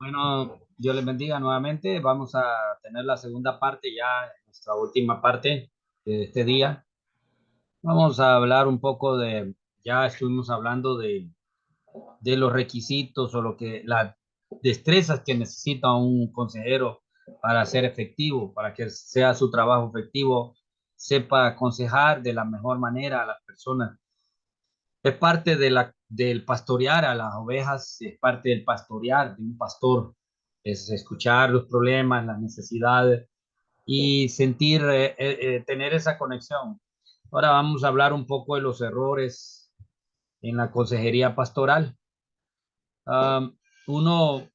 Bueno, Dios les bendiga nuevamente. Vamos a tener la segunda parte, ya nuestra última parte de este día. Vamos a hablar un poco ya estuvimos hablando de los requisitos o las destrezas que necesita un consejero para ser efectivo, para que sea su trabajo efectivo, sepa aconsejar de la mejor manera a las personas. Es parte del pastorear a las ovejas, es parte del pastorear de un pastor, es escuchar los problemas, las necesidades y sentir, tener esa conexión. Ahora vamos a hablar un poco de los errores en la consejería pastoral. Um, uno,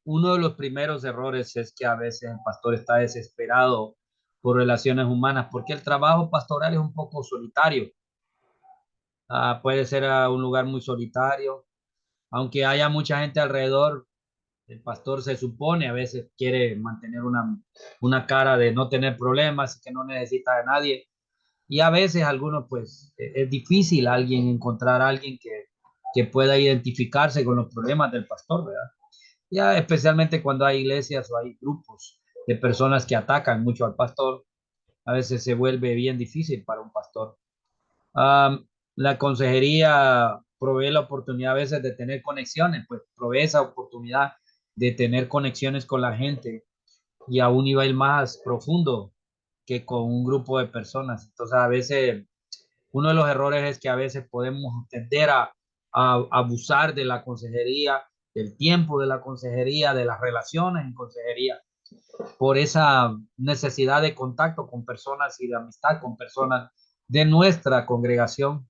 uno de los primeros errores es que a veces el pastor está desesperado por relaciones humanas, porque el trabajo pastoral es un poco solitario. Puede ser un lugar muy solitario, aunque haya mucha gente alrededor. El pastor se supone a veces quiere mantener una cara de no tener problemas, que no necesita de nadie. Y a veces algunos, pues, es difícil encontrar a alguien que pueda identificarse con los problemas del pastor, ¿verdad? Ya especialmente cuando hay iglesias o hay grupos de personas que atacan mucho al pastor, a veces se vuelve bien difícil para un pastor. La consejería provee la oportunidad a veces de tener conexiones, pues provee esa oportunidad de tener conexiones con la gente y a un nivel más profundo que con un grupo de personas. Entonces, a veces, uno de los errores es que a veces podemos tender a abusar de la consejería, del tiempo de la consejería, de las relaciones en consejería, por esa necesidad de contacto con personas y de amistad con personas de nuestra congregación,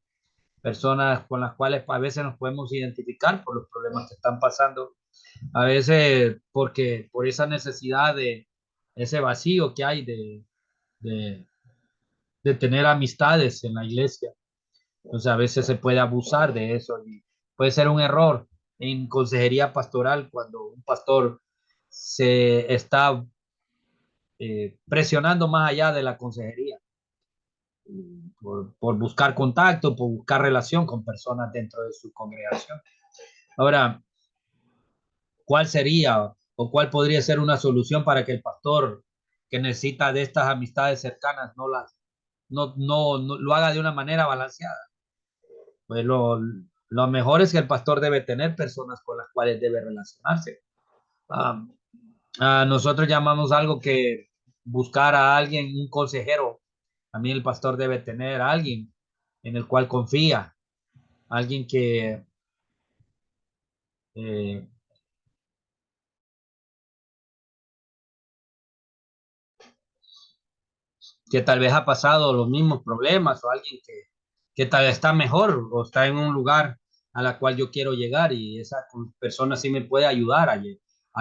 personas con las cuales a veces nos podemos identificar por los problemas que están pasando, a veces porque por esa necesidad de ese vacío que hay de, de tener amistades en la iglesia. Entonces a veces se puede abusar de eso y puede ser un error en consejería pastoral cuando un pastor se está presionando más allá de la consejería por buscar contacto, por buscar relación con personas dentro de su congregación. Ahora, ¿cuál sería o cuál podría ser una solución para que el pastor que necesita de estas amistades cercanas no lo haga de una manera balanceada? Pues lo mejor es que el pastor debe tener personas con las cuales debe relacionarse. Ah, Nosotros llamamos algo que buscar a alguien, un consejero. También el pastor debe tener a alguien en el cual confía, alguien eh, que tal vez ha pasado los mismos problemas o alguien que tal vez está mejor o está en un lugar a la cual yo quiero llegar y esa persona sí me puede ayudar a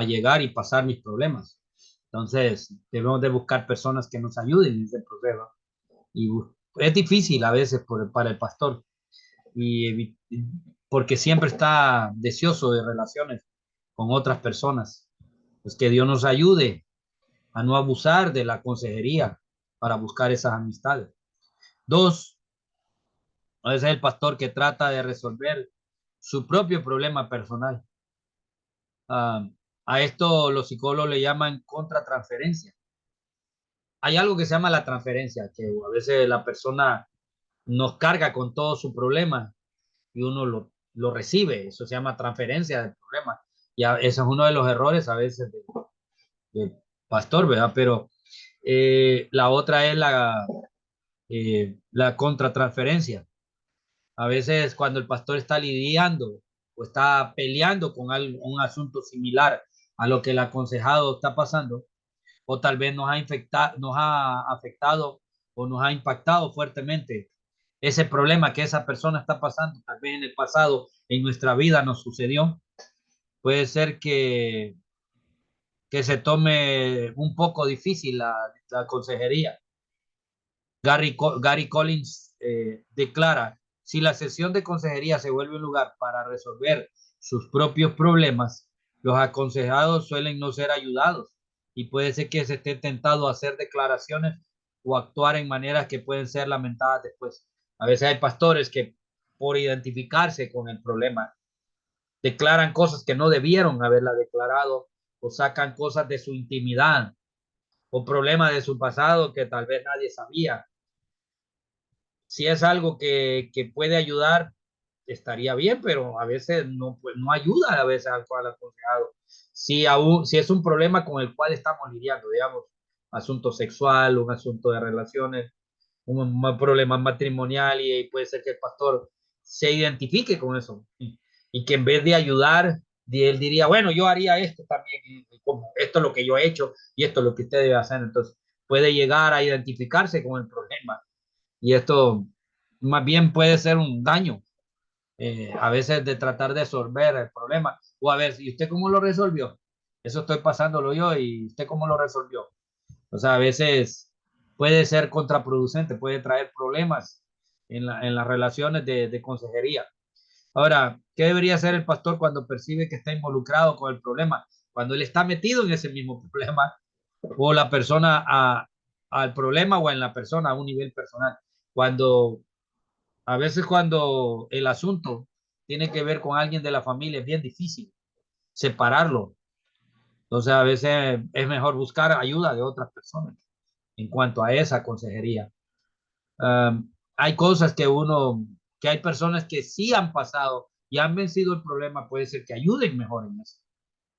llegar y pasar mis problemas. Entonces, debemos de buscar personas que nos ayuden en ese proceso. Y es difícil a veces para el pastor y porque siempre está deseoso de relaciones con otras personas. Pues que Dios nos ayude a no abusar de la consejería para buscar esas amistades. Dos, a veces el pastor que trata de resolver su propio problema personal. Uh, a esto los psicólogos le llaman contratransferencia. Hay algo que se llama la transferencia, que a veces la persona nos carga con todo su problema y uno lo recibe. Eso se llama transferencia del problema. Y eso es uno de los errores a veces de pastor, ¿verdad? Pero la otra es la contratransferencia. A veces cuando el pastor está lidiando o está peleando con un asunto similar a lo que el aconsejado está pasando, o tal vez nos ha afectado o nos ha impactado fuertemente ese problema que esa persona está pasando, tal vez en el pasado, en nuestra vida nos sucedió, puede ser que se tome un poco difícil la consejería. Gary Collins declara, si la sesión de consejería se vuelve un lugar para resolver sus propios problemas, los aconsejados suelen no ser ayudados y puede ser que se esté tentado a hacer declaraciones o actuar en maneras que pueden ser lamentadas después. A veces hay pastores que por identificarse con el problema declaran cosas que no debieron haberla declarado, o sacan cosas de su intimidad, o problemas de su pasado que tal vez nadie sabía. Si es algo que puede ayudar, estaría bien, pero a veces no, pues, no ayuda a veces al cual aconsejado. Si es un problema con el cual estamos lidiando, digamos, asunto sexual, un asunto de relaciones, un problema matrimonial, y puede ser que el pastor se identifique con eso y que en vez de ayudar, él diría, bueno, yo haría esto también, y como esto es lo que yo he hecho y esto es lo que usted debe hacer. Entonces puede llegar a identificarse con el problema, y esto más bien puede ser un daño, a veces, de tratar de resolver el problema, o a ver, ¿y usted cómo lo resolvió? Eso estoy pasándolo yo, y usted cómo lo resolvió. O sea, a veces puede ser contraproducente, puede traer problemas en las relaciones de consejería. Ahora, ¿qué debería hacer el pastor cuando percibe que está involucrado con el problema? Cuando él está metido en ese mismo problema, o la persona al problema, o en la persona a un nivel personal. Cuando, a veces cuando el asunto tiene que ver con alguien de la familia, es bien difícil separarlo. Entonces, a veces es mejor buscar ayuda de otras personas en cuanto a esa consejería. Hay cosas que hay personas que sí han pasado y han vencido el problema, puede ser que ayuden mejor en eso.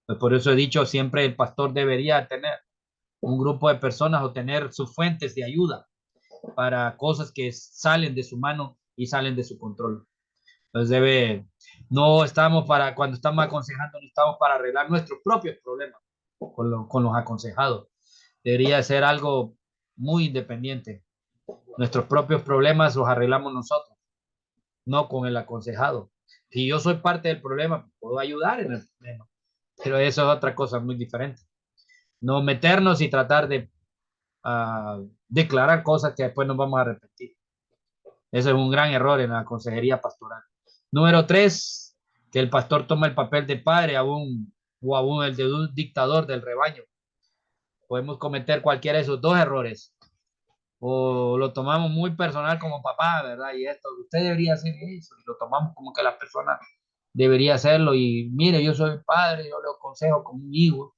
Pues por eso he dicho, siempre el pastor debería tener un grupo de personas o tener sus fuentes de ayuda para cosas que salen de su mano y salen de su control. Entonces no estamos para, cuando estamos aconsejando, no estamos para arreglar nuestros propios problemas con los aconsejados. Debería ser algo muy independiente. Nuestros propios problemas los arreglamos nosotros, no con el aconsejado. Si yo soy parte del problema, puedo ayudar en el problema, pero eso es otra cosa muy diferente. No meternos y tratar de declarar cosas que después nos vamos a arrepentir. Ese es un gran error en la consejería pastoral. Número 3, que el pastor toma el papel de padre o aún el de un dictador del rebaño. Podemos cometer cualquiera de esos dos errores. O lo tomamos muy personal como papá, ¿verdad? Y esto, usted debería hacer eso, y lo tomamos como que la persona debería hacerlo, y mire, yo soy padre, yo le aconsejo como un hijo,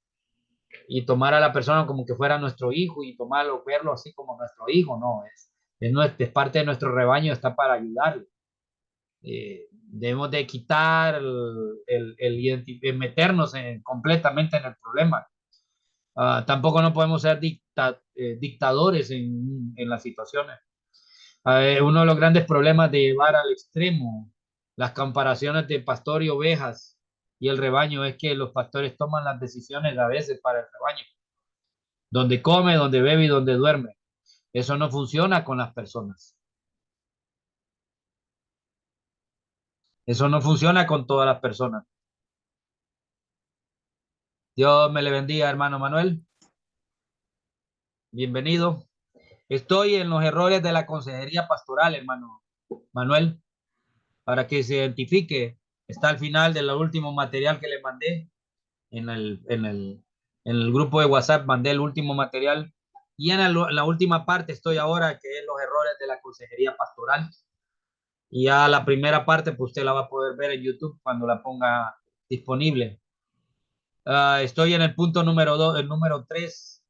y tomar a la persona como que fuera nuestro hijo, y tomarlo, verlo así como nuestro hijo. No, es parte de nuestro rebaño, está para ayudarle. Debemos de quitar el meternos completamente en el problema. Tampoco no podemos ser dictadores en las situaciones. Uno de los grandes problemas de llevar al extremo las comparaciones de pastor y ovejas y el rebaño es que los pastores toman las decisiones a veces para el rebaño, donde come, donde bebe y donde duerme. Eso no funciona con las personas. Eso no funciona con todas las personas. Dios me le bendiga, hermano Manuel. Bienvenido. Estoy en los errores de la consejería pastoral, hermano Manuel, para que se identifique. Está al final del último material que le mandé en el grupo de WhatsApp, mandé el último material. Y en la última parte estoy ahora, que es los errores de la consejería pastoral. Y ya la primera parte, pues usted la va a poder ver en YouTube cuando la ponga disponible. Estoy en el punto número 2, el número 3,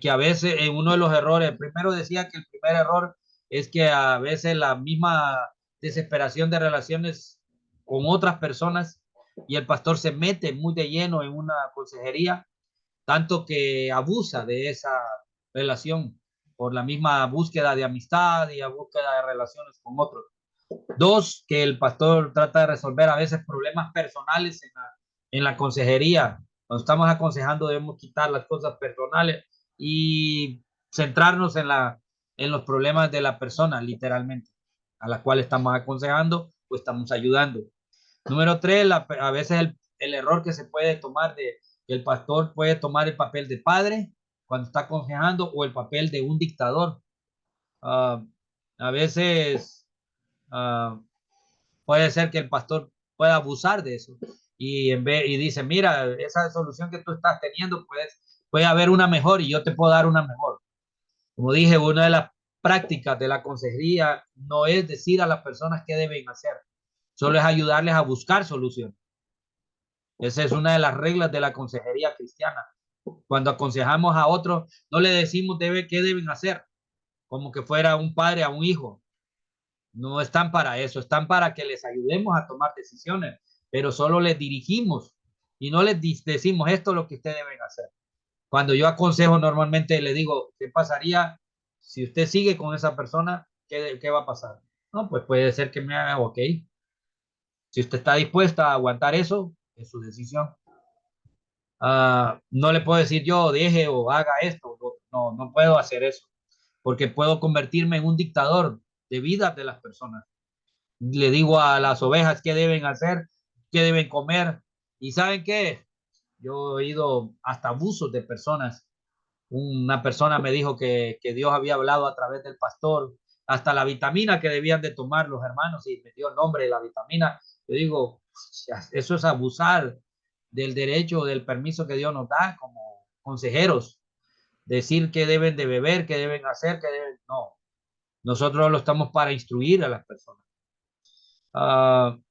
que a veces en uno de los errores, primero decía que el primer error es que a veces la misma desesperación de relaciones con otras personas, y el pastor se mete muy de lleno en una consejería, tanto que abusa de esa relación por la misma búsqueda de amistad y a búsqueda de relaciones con otros. Dos, que el pastor trata de resolver a veces problemas personales en la consejería. Cuando estamos aconsejando debemos quitar las cosas personales y centrarnos en los problemas de la persona, literalmente, a la cual estamos aconsejando o estamos ayudando. Número 3, a veces el error que se puede tomar de que el pastor puede tomar el papel de padre cuando está aconsejando, o el papel de un dictador. Uh, a veces uh, puede ser que el pastor pueda abusar de eso, y dice, mira, esa solución que tú estás teniendo, pues puede haber una mejor y yo te puedo dar una mejor. Como dije, una de las prácticas de la consejería no es decir a las personas qué deben hacer, solo es ayudarles a buscar soluciones. Esa es una de las reglas de la consejería cristiana. Cuando aconsejamos a otros, no le decimos qué deben hacer, como que fuera un padre a un hijo. No están para eso, están para que les ayudemos a tomar decisiones, pero solo les dirigimos y no les decimos esto es lo que ustedes deben hacer. Cuando yo aconsejo, normalmente le digo, ¿qué pasaría si usted sigue con esa persona? ¿Qué va a pasar? No, pues puede ser que me haga, ok. Si usted está dispuesta a aguantar eso, es su decisión. No le puedo decir yo, deje o haga esto. No, no puedo hacer eso, porque puedo convertirme en un dictador de vidas de las personas. Le digo a las ovejas qué deben hacer, qué deben comer. ¿Y saben qué? Yo he oído hasta abusos de personas. Una persona me dijo que Dios había hablado a través del pastor, hasta la vitamina que debían de tomar los hermanos y me dio el nombre de la vitamina. Yo digo, eso es abusar del derecho, del permiso que Dios nos da como consejeros. Decir qué deben de beber, qué deben hacer, qué deben... No, nosotros lo estamos para instruir a las personas. Uh,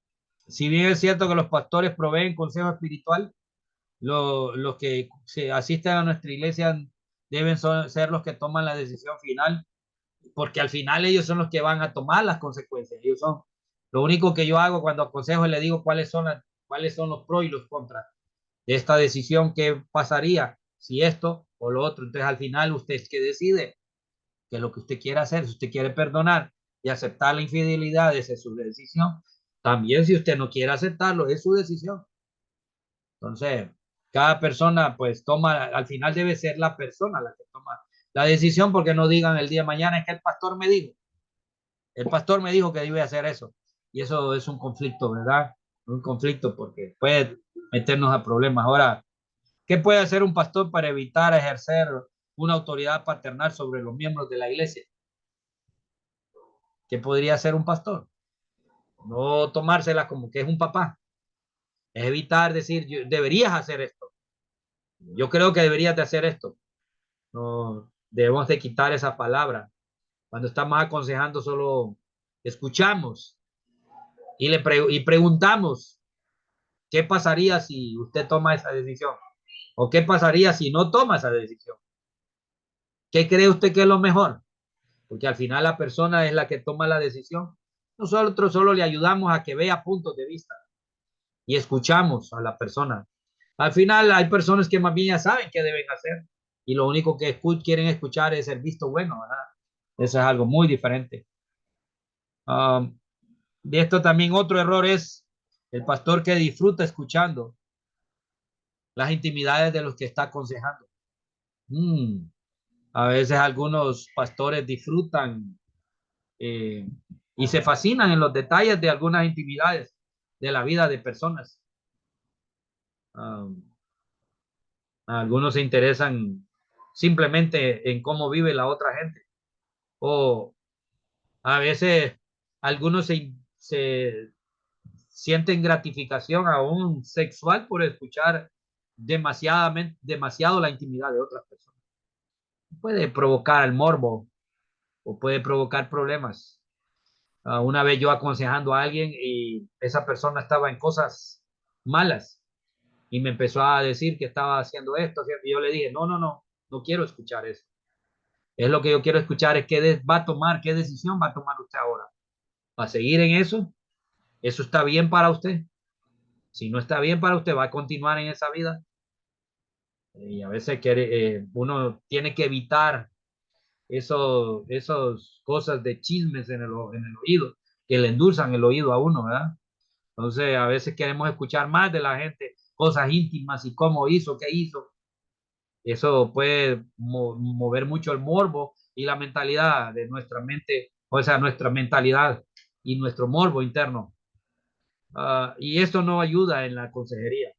si bien es cierto que los pastores proveen consejo espiritual, los que se asisten a nuestra iglesia deben ser los que toman la decisión final, porque al final ellos son los que van a tomar las consecuencias. Ellos son, lo único que yo hago cuando aconsejo es le digo cuáles son los pros y los contras de esta decisión, qué pasaría si esto o lo otro. Entonces al final usted es que decide que lo que usted quiere hacer, si usted quiere perdonar y aceptar la infidelidad, esa es su decisión. También si usted no quiere aceptarlo, es su decisión. Entonces, cada persona pues toma, al final debe ser la persona la que toma la decisión, porque no digan el día de mañana es que el pastor me dijo que debe hacer eso. Y eso es un conflicto, ¿verdad? Un conflicto porque puede meternos a problemas. Ahora, ¿qué puede hacer un pastor para evitar ejercer una autoridad paternal sobre los miembros de la iglesia? ¿Qué podría hacer un pastor? No tomársela como que es un papá. Es evitar decir, deberías hacer esto. Yo creo que deberías de hacer esto. No debemos de quitar esa palabra. Cuando estamos aconsejando, solo escuchamos y preguntamos qué pasaría si usted toma esa decisión o qué pasaría si no toma esa decisión. ¿Qué cree usted que es lo mejor? Porque al final la persona es la que toma la decisión. Nosotros solo le ayudamos a que vea puntos de vista y escuchamos a la persona. Al final hay personas que más bien ya saben qué deben hacer y lo único que quieren escuchar es el visto bueno, ¿verdad? Eso es algo muy diferente. De esto también otro error es el pastor que disfruta escuchando las intimidades de los que está aconsejando. Mm, a veces algunos pastores disfrutan eh, y se fascinan en los detalles de algunas intimidades de la vida de personas. Um, Algunos se interesan simplemente en cómo vive la otra gente. O a veces algunos se sienten gratificación aún sexual por escuchar demasiado la intimidad de otras personas. Puede provocar el morbo o puede provocar problemas. Una vez yo aconsejando a alguien y esa persona estaba en cosas malas y me empezó a decir que estaba haciendo esto, y yo le dije, no, no, no, no quiero escuchar eso. Es lo que yo quiero escuchar es qué va a tomar, qué decisión va a tomar usted ahora. ¿Va a seguir en eso? ¿Eso está bien para usted? Si no está bien para usted, va a continuar en esa vida. Y a veces uno tiene que evitar esos cosas de chismes en el oído, que le endulzan el oído a uno, ¿verdad? Entonces, a veces queremos escuchar más de la gente, cosas íntimas y cómo hizo, qué hizo. Eso puede mover mucho el morbo y la mentalidad de nuestra mente, o sea, nuestra mentalidad y nuestro morbo interno. Y esto no ayuda en la consejería.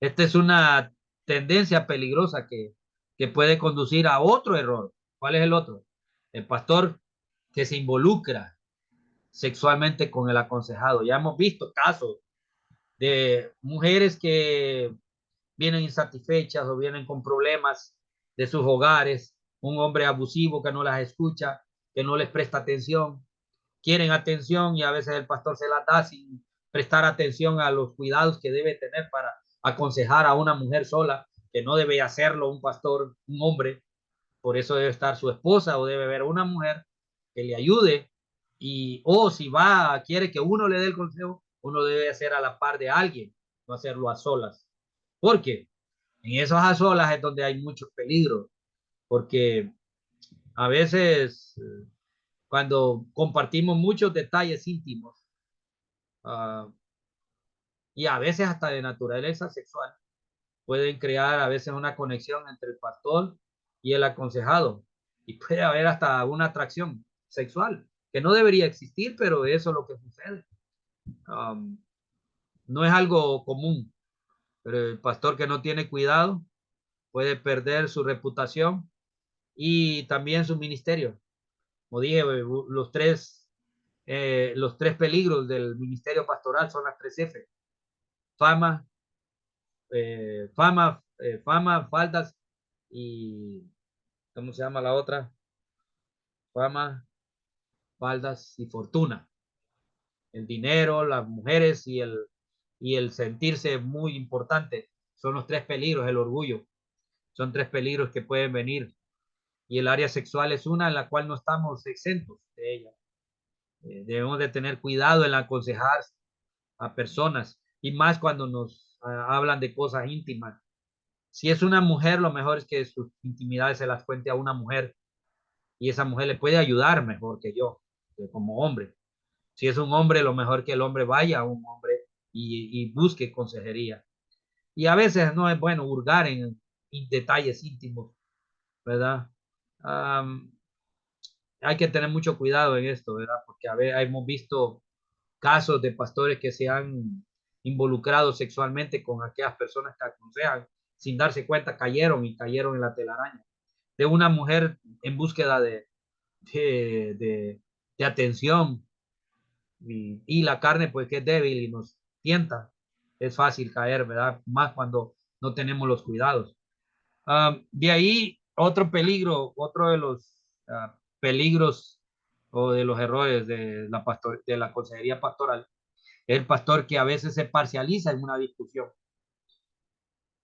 Esta es una tendencia peligrosa que puede conducir a otro error. ¿Cuál es el otro? El pastor que se involucra sexualmente con el aconsejado. Ya hemos visto casos de mujeres que vienen insatisfechas o vienen con problemas de sus hogares, un hombre abusivo que no las escucha, que no les presta atención, quieren atención y a veces el pastor se la da sin prestar atención a los cuidados que debe tener para aconsejar a una mujer sola, que no debe hacerlo un pastor, un hombre. Por eso debe estar su esposa o debe haber una mujer que le ayude, y o si va, quiere que uno le dé el consejo, uno debe hacer a la par de alguien, no hacerlo a solas. Porque en esas a solas es donde hay muchos peligros, porque a veces cuando compartimos muchos detalles íntimos, uh, y a veces hasta de naturaleza sexual, pueden crear a veces una conexión entre el pastor y el aconsejado, y puede haber hasta una atracción sexual que no debería existir, pero eso es lo que sucede. Um, no es algo común, pero el pastor que no tiene cuidado puede perder su reputación y también su ministerio. Como dije, los tres peligros del ministerio pastoral son las tres F: fama, fama, faltas y, ¿cómo se llama la otra? Fama, faldas y fortuna. El dinero, las mujeres y el sentirse muy importante son los tres peligros. El orgullo son tres peligros que pueden venir, y el área sexual es una en la cual no estamos exentos de ella. Debemos de tener cuidado en aconsejar a personas, y más cuando nos hablan de cosas íntimas. Si es una mujer, lo mejor es que sus intimidades se las cuente a una mujer, y esa mujer le puede ayudar mejor que yo, como hombre. Si es un hombre, lo mejor que el hombre vaya a un hombre y busque consejería. Y a veces no es bueno hurgar en detalles íntimos, ¿verdad? Um, hay que tener mucho cuidado en esto, ¿verdad? Porque a ver, hemos visto casos de pastores que se han involucrado sexualmente con aquellas personas que aconsejan, sin darse cuenta cayeron en la telaraña de una mujer en búsqueda de, de, de atención, y la carne pues que es débil y nos tienta, es fácil caer, ¿verdad? Más cuando no tenemos los cuidados. De ahí otro peligro, otro de los peligros o de los errores de la consejería pastoral, es el pastor que a veces se parcializa en una discusión.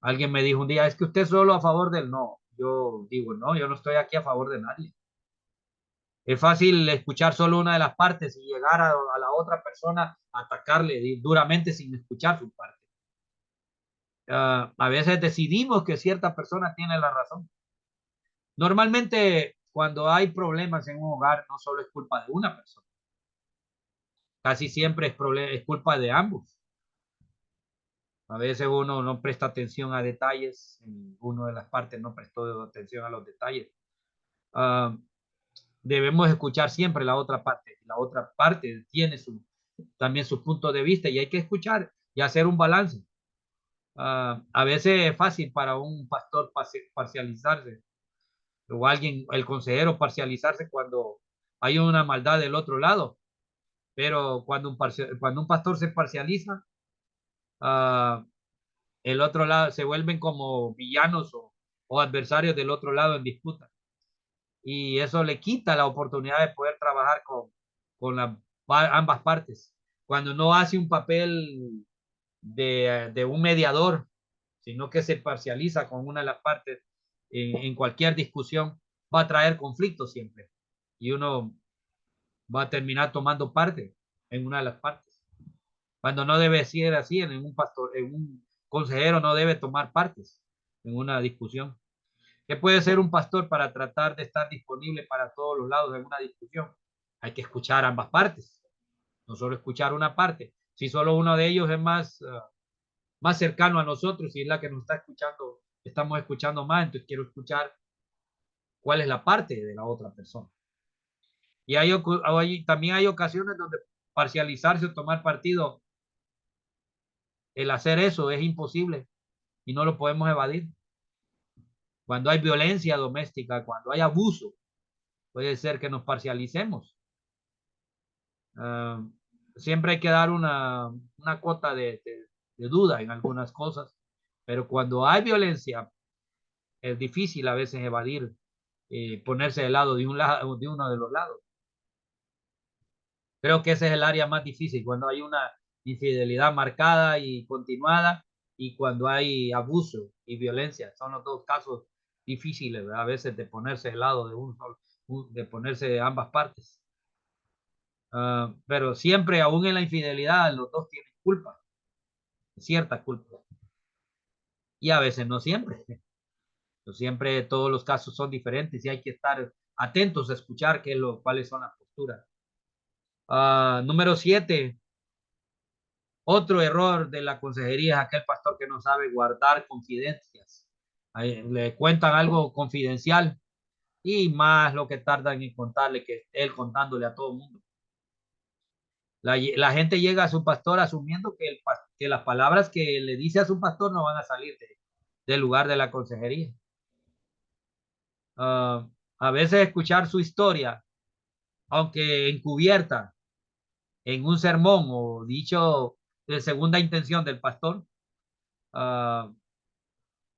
Alguien me dijo un día, es que usted solo a favor del no. Yo digo, no, yo no estoy aquí a favor de nadie. Es fácil escuchar solo una de las partes y llegar a la otra persona a atacarle duramente sin escuchar su parte. A veces decidimos que cierta persona tiene la razón. Normalmente, cuando hay problemas en un hogar, no solo es culpa de una persona, casi siempre es culpa de ambos. A veces uno no presta atención a detalles, uno de las partes no prestó atención a los detalles. Uh, debemos escuchar siempre la otra parte. La otra parte tiene también su punto de vista, y hay que escuchar y hacer un balance. A veces es fácil para un pastor parcializarse, o alguien, el consejero, parcializarse cuando hay una maldad del otro lado, pero cuando un pastor se parcializa, uh, el otro lado se vuelven como villanos o adversarios del otro lado en disputa, y eso le quita la oportunidad de poder trabajar con ambas partes. Cuando no hace un papel de un mediador, sino que se parcializa con una de las partes en cualquier discusión, va a traer conflictos siempre, y uno va a terminar tomando parte en una de las partes, cuando no debe ser así. En un consejero no debe tomar partes en una discusión. ¿Qué puede ser un pastor para tratar de estar disponible para todos los lados en una discusión? Hay que escuchar ambas partes, no solo escuchar una parte. Si solo uno de ellos es más cercano a nosotros y es la que nos está escuchando, estamos escuchando más, entonces quiero escuchar cuál es la parte de la otra persona. Y también hay ocasiones donde parcializarse o tomar partido, el hacer eso es imposible y no lo podemos evadir. Cuando hay violencia doméstica, cuando hay abuso, puede ser que nos parcialicemos. Uh, siempre hay que dar una cuota de duda en algunas cosas, pero cuando hay violencia es difícil a veces evadir, ponerse del lado de uno de los lados. Creo que ese es el área más difícil, cuando hay una infidelidad marcada y continuada y cuando hay abuso y violencia. Son los dos casos difíciles, ¿verdad? A veces de ponerse del lado de uno solo, de ponerse de ambas partes. Pero siempre, aún en la infidelidad, los dos tienen culpa, cierta culpa. Y a veces no siempre. No siempre todos los casos son diferentes y hay que estar atentos a escuchar cuáles son las posturas. Número 7. Otro error de la consejería es aquel pastor que no sabe guardar confidencias. Le cuentan algo confidencial y más lo que tardan en contarle que él contándole a todo el mundo. La gente llega a su pastor asumiendo que las palabras que le dice a su pastor no van a salir del lugar de la consejería. A veces escuchar su historia, aunque encubierta en un sermón o dicho de segunda intención del pastor, uh,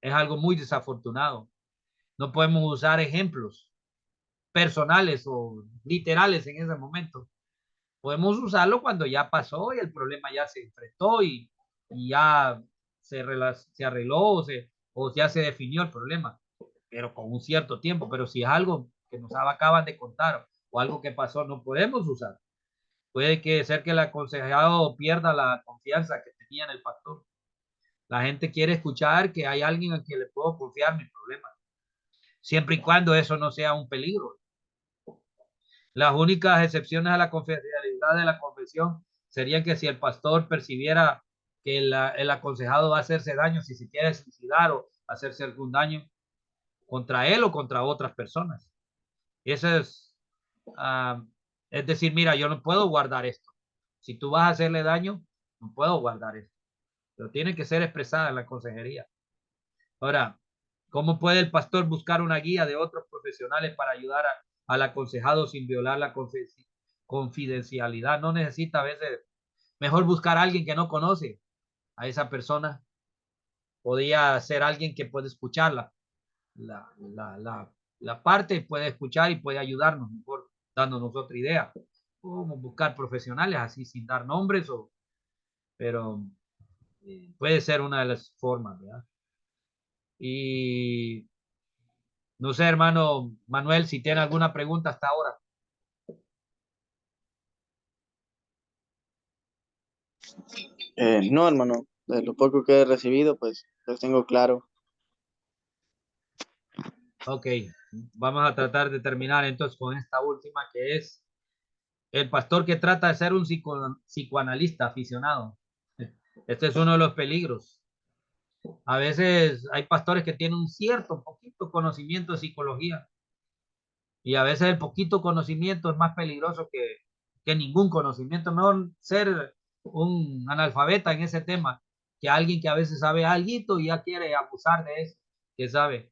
es algo muy desafortunado. No podemos usar ejemplos personales o literales en ese momento. Podemos usarlo cuando ya pasó y el problema ya se enfrentó y ya se arregló o ya se definió el problema, pero con un cierto tiempo. Pero si es algo que nos acaban de contar o algo que pasó, no podemos usar. Puede que ser que el aconsejado pierda la confianza que tenía en el pastor. La gente quiere escuchar que hay alguien a quien le puedo confiar mi problema, siempre y cuando eso no sea un peligro. Las únicas excepciones a la confidencialidad de la confesión serían que si el pastor percibiera que el aconsejado va a hacerse daño, si se quiere suicidar o hacerse algún daño contra él o contra otras personas. Eso es decir, mira, yo no puedo guardar esto. Si tú vas a hacerle daño, no puedo guardar esto. Pero tiene que ser expresada en la consejería. Ahora, ¿cómo puede el pastor buscar una guía de otros profesionales para ayudar al aconsejado sin violar la confidencialidad? No necesita a veces, mejor buscar a alguien que no conoce a esa persona. Podría ser alguien que puede escucharla. La parte puede escuchar y puede ayudarnos mejor, dándonos otra idea. Podemos buscar profesionales así sin dar nombres, pero puede ser una de las formas, ¿verdad? Y no sé, hermano Manuel, si tiene alguna pregunta hasta ahora. No, hermano, de lo poco que he recibido, pues lo tengo claro. Ok, vamos a tratar de terminar entonces con esta última, que es el pastor que trata de ser un psicoanalista aficionado. Este es uno de los peligros. A veces hay pastores que tienen un cierto poquito conocimiento de psicología y a veces el poquito conocimiento es más peligroso que ningún conocimiento. Mejor ser un analfabeta en ese tema que alguien que a veces sabe algo y ya quiere abusar de eso, que sabe.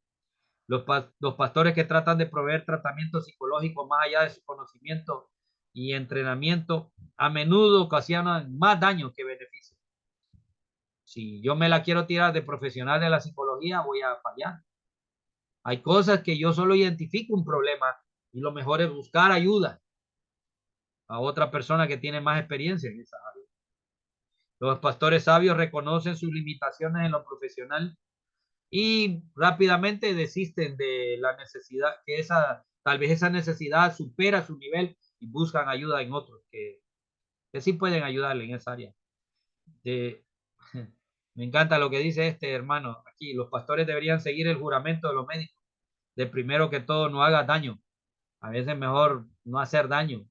Los pastores que tratan de proveer tratamiento psicológico más allá de su conocimiento y entrenamiento a menudo ocasionan más daño que beneficio. Si yo me la quiero tirar de profesional de la psicología, voy a fallar. Hay cosas que yo solo identifico un problema y lo mejor es buscar ayuda a otra persona que tiene más experiencia en esa área. Los pastores sabios reconocen sus limitaciones en lo profesional y rápidamente desisten de la necesidad, tal vez esa necesidad supera su nivel y buscan ayuda en otros que sí pueden ayudarle en esa área. De, me encanta lo que dice este hermano aquí. Los pastores deberían seguir el juramento de los médicos, de primero que todo no haga daño. A veces mejor no hacer daño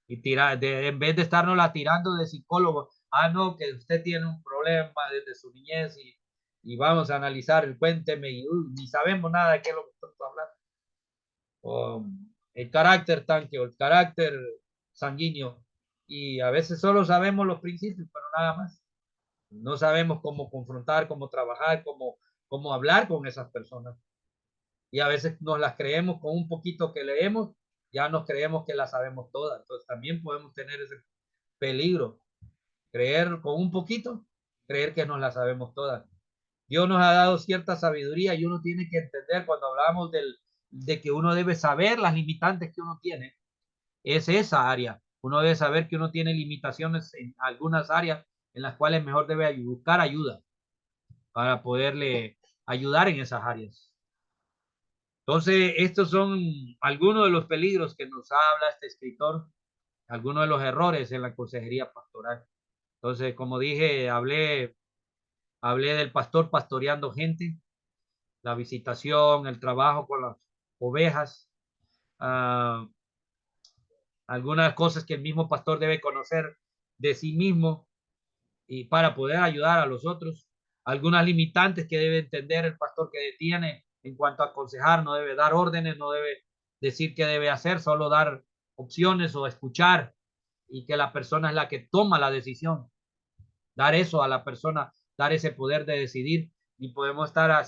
y tirar, en vez de estarnos la tirando de psicólogo, no, que usted tiene un problema desde su niñez y vamos a analizar, cuénteme, y ni sabemos nada de qué es lo que estamos hablando. O el carácter tanque o el carácter sanguíneo, y a veces solo sabemos los principios, pero nada más. No sabemos cómo confrontar, cómo trabajar, cómo hablar con esas personas. Y a veces nos las creemos con un poquito que leemos, ya nos creemos que las sabemos todas. Entonces también podemos tener ese peligro, creer con un poquito, creer que nos las sabemos todas. Dios nos ha dado cierta sabiduría y uno tiene que entender cuando hablamos de que uno debe saber las limitantes que uno tiene, es esa área. Uno debe saber que uno tiene limitaciones en algunas áreas en las cuales mejor debe buscar ayuda para poderle ayudar en esas áreas. Entonces, estos son algunos de los peligros que nos habla este escritor, algunos de los errores en la consejería pastoral. Entonces, como dije, hablé del pastor pastoreando gente, la visitación, el trabajo con las ovejas, uh, algunas cosas que el mismo pastor debe conocer de sí mismo y para poder ayudar a los otros, algunas limitantes que debe entender el pastor que tiene en cuanto a aconsejar, no debe dar órdenes, no debe decir qué debe hacer, solo dar opciones o escuchar y que la persona es la que toma la decisión, dar eso a la persona, dar ese poder de decidir y podemos estar,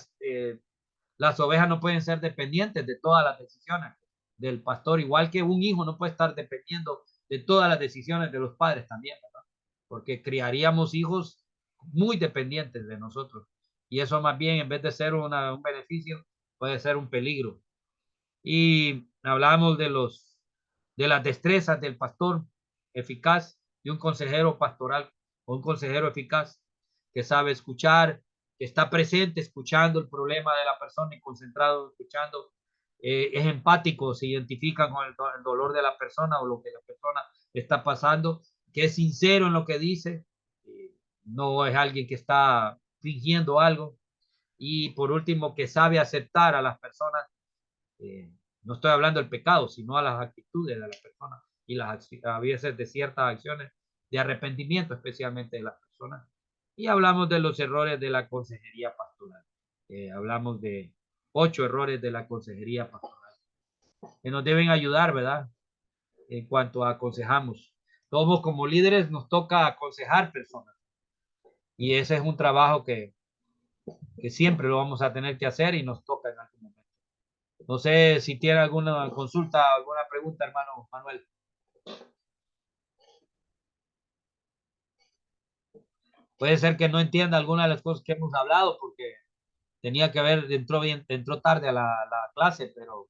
las ovejas no pueden ser dependientes de todas las decisiones del pastor, igual que un hijo no puede estar dependiendo de todas las decisiones de los padres también, ¿verdad? Porque criaríamos hijos muy dependientes de nosotros y eso más bien en vez de ser un beneficio puede ser un peligro. Y hablamos de las destrezas del pastor eficaz y un consejero pastoral o un consejero eficaz que sabe escuchar, que está presente escuchando el problema de la persona y concentrado escuchando, es empático, se identifica con el dolor de la persona o lo que la persona está pasando, que es sincero en lo que dice, no es alguien que está fingiendo algo y por último que sabe aceptar a las personas, no estoy hablando del pecado, sino a las actitudes de la persona y a veces de ciertas acciones de arrepentimiento, especialmente de las personas. Y hablamos de los errores de la consejería pastoral. Hablamos de 8 errores de la consejería pastoral que nos deben ayudar, ¿verdad? En cuanto a aconsejamos. Todos como líderes nos toca aconsejar personas y ese es un trabajo que siempre lo vamos a tener que hacer y nos toca en algún momento. No sé si tiene alguna consulta, alguna pregunta, hermano Manuel. Puede ser que no entienda alguna de las cosas que hemos hablado porque tenía que ver, entró tarde a la clase, pero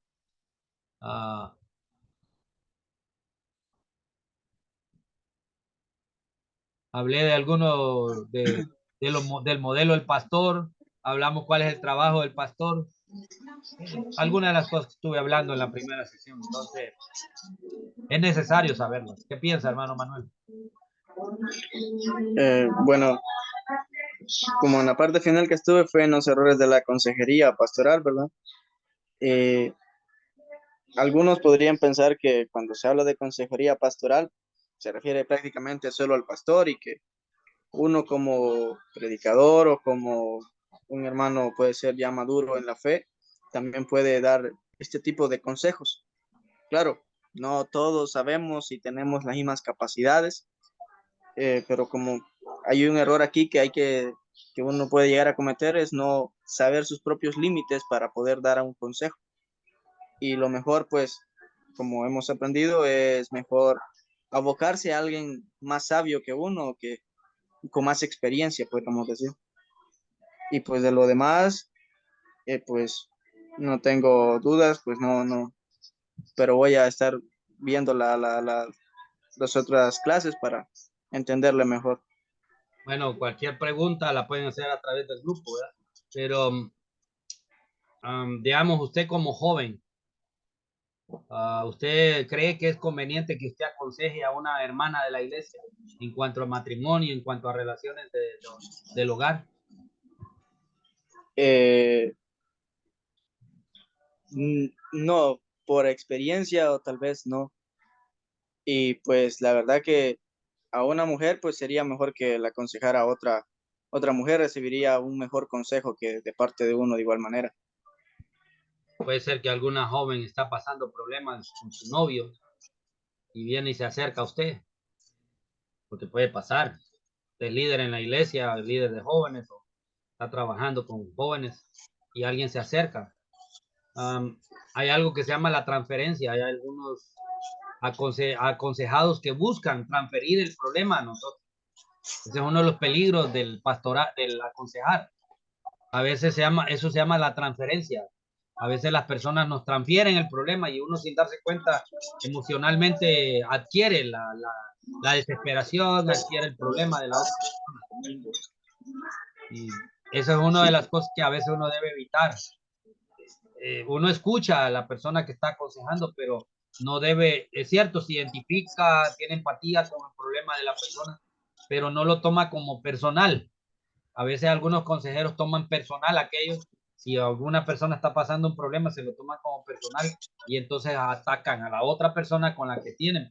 hablé de algunos del modelo del pastor, hablamos cuál es el trabajo del pastor, algunas de las cosas que estuve hablando en la primera sesión, entonces es necesario saberlas. ¿Qué piensa, hermano Manuel? Bueno, como en la parte final que estuve fue en los errores de la consejería pastoral, ¿verdad? Eh, Algunos podrían pensar que cuando se habla de consejería pastoral se refiere prácticamente solo al pastor y que uno como predicador o como un hermano puede ser ya maduro en la fe, también puede dar este tipo de consejos. Claro, no todos sabemos y tenemos las mismas capacidades, pero como hay un error aquí que uno puede llegar a cometer es no saber sus propios límites para poder dar un consejo. Y lo mejor, pues, como hemos aprendido, es mejor abocarse a alguien más sabio que uno, que con más experiencia, podríamos decir. Y pues de lo demás, pues no tengo dudas, pues no, pero voy a estar viendo las otras clases para entenderle mejor. Bueno, cualquier pregunta la pueden hacer a través del grupo, ¿verdad? Pero, digamos, usted como joven, ¿usted cree que es conveniente que usted aconseje a una hermana de la iglesia en cuanto a matrimonio, en cuanto a relaciones del hogar? Eh, no, por experiencia o tal vez no. Y pues la verdad que a una mujer pues sería mejor que la aconsejara a otra mujer, recibiría un mejor consejo que de parte de uno de igual manera. Puede ser que alguna joven está pasando problemas con su novio y viene y se acerca a usted, porque puede pasar. Usted es líder en la iglesia, líder de jóvenes o está trabajando con jóvenes y alguien se acerca. Hay algo que se llama la transferencia, hay algunos aconsejados que buscan transferir el problema a nosotros. Ese es uno de los peligros del pastoral, del aconsejar. A veces eso se llama la transferencia. A veces las personas nos transfieren el problema y uno sin darse cuenta emocionalmente adquiere la desesperación, adquiere el problema de la otra persona. Y eso es una de las cosas que a veces uno debe evitar. Uno escucha a la persona que está aconsejando, pero no debe, es cierto, se identifica, tiene empatía con el problema de la persona, pero no lo toma como personal. A veces algunos consejeros toman personal aquellos, si alguna persona está pasando un problema, se lo toman como personal y entonces atacan a la otra persona con la que tienen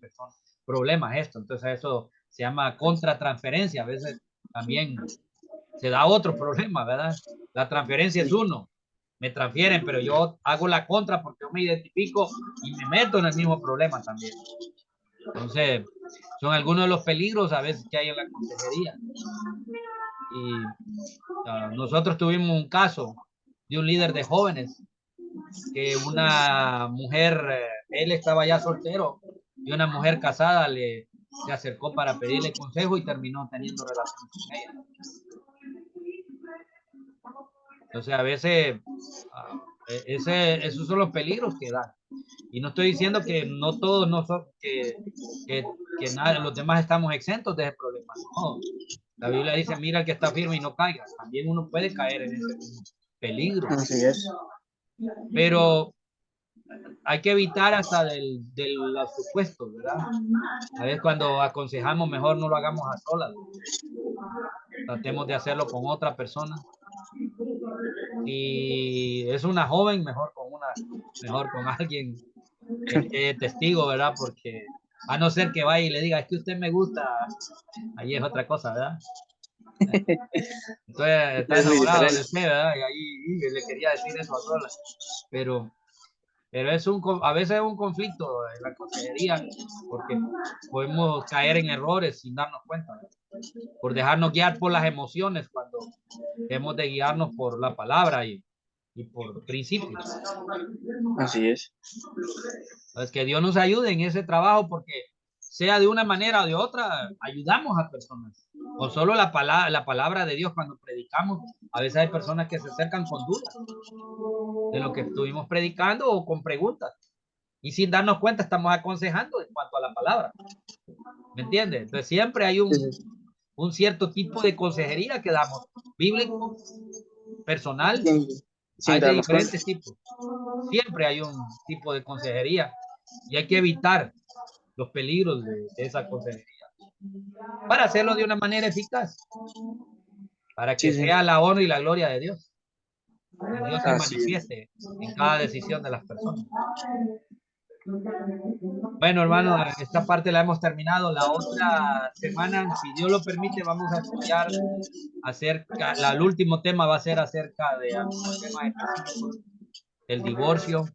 problemas esto. Entonces eso se llama contratransferencia. A veces también se da otro problema, ¿verdad? La transferencia es uno, me transfieren, pero yo hago la contra porque yo me identifico y me meto en el mismo problema también. Entonces, son algunos de los peligros a veces que hay en la consejería. Y nosotros tuvimos un caso de un líder de jóvenes que una mujer, él estaba ya soltero y una mujer casada se acercó para pedirle consejo y terminó teniendo relaciones con ella. Entonces, a veces, esos son los peligros que dan. Y no estoy diciendo que no todos, no son, que nada, los demás estamos exentos de ese problema. No, la Biblia dice, mira el que está firme y no caiga. También uno puede caer en ese mismo peligro. Así es. Pero hay que evitar hasta de los supuestos, ¿verdad? A veces cuando aconsejamos, mejor no lo hagamos a solas. Tratemos de hacerlo con otra persona. Si es una joven, mejor con alguien que quede testigo, ¿verdad? Porque a no ser que vaya y le diga, es que usted me gusta, ahí es otra cosa, ¿verdad? Entonces está Es muy enamorado de diferente. usted, ¿verdad? Y ahí le quería decir eso a solas. Pero es a veces es un conflicto en la consejería porque podemos caer en errores sin darnos cuenta, ¿verdad? Por dejarnos guiar por las emociones cuando hemos de guiarnos por la palabra y por principios. Así es. Es que Dios nos ayude en ese trabajo porque sea de una manera o de otra, ayudamos a personas. O solo la palabra de Dios cuando predicamos, a veces hay personas que se acercan con dudas de lo que estuvimos predicando o con preguntas. Y sin darnos cuenta estamos aconsejando en cuanto a la palabra. ¿Me entiendes? Entonces siempre hay Sí, sí. un cierto tipo de consejería que damos, bíblico, personal, Sin, sin hay de darnos cuenta. diferentes tipos. Siempre hay un tipo de consejería y hay que evitar los peligros de esa consejería para hacerlo de una manera eficaz, para Sí, que sí. sea la honra y la gloria de Dios. Y Dios se Así es. manifieste en cada decisión de las personas. Bueno, hermano, esta parte la hemos terminado. La otra semana, si Dios lo permite, vamos a estudiar el último tema va a ser acerca de algunos temas específicos, el divorcio,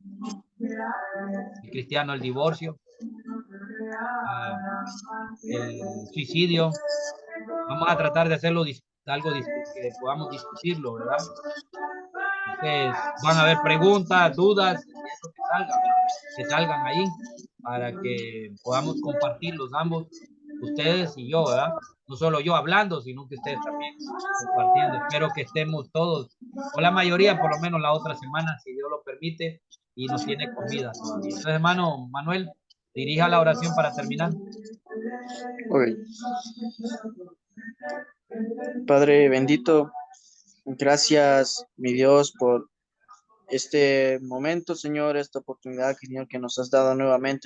el cristiano, el divorcio, ah, el suicidio. Vamos a tratar de hacerlo algo que podamos discutirlo, ¿verdad? Entonces, van a haber preguntas, dudas, y eso que salgan ahí para que podamos compartir los ambos, ustedes y yo, ¿verdad? No solo yo hablando, sino que ustedes también compartiendo. Espero que estemos todos, o la mayoría, por lo menos la otra semana, si Dios lo permite, y nos tiene con vida todavía. Entonces, hermano Manuel, dirija la oración para terminar. Ok. Padre bendito, gracias, mi Dios, por este momento, Señor, esta oportunidad, Señor, que nos has dado nuevamente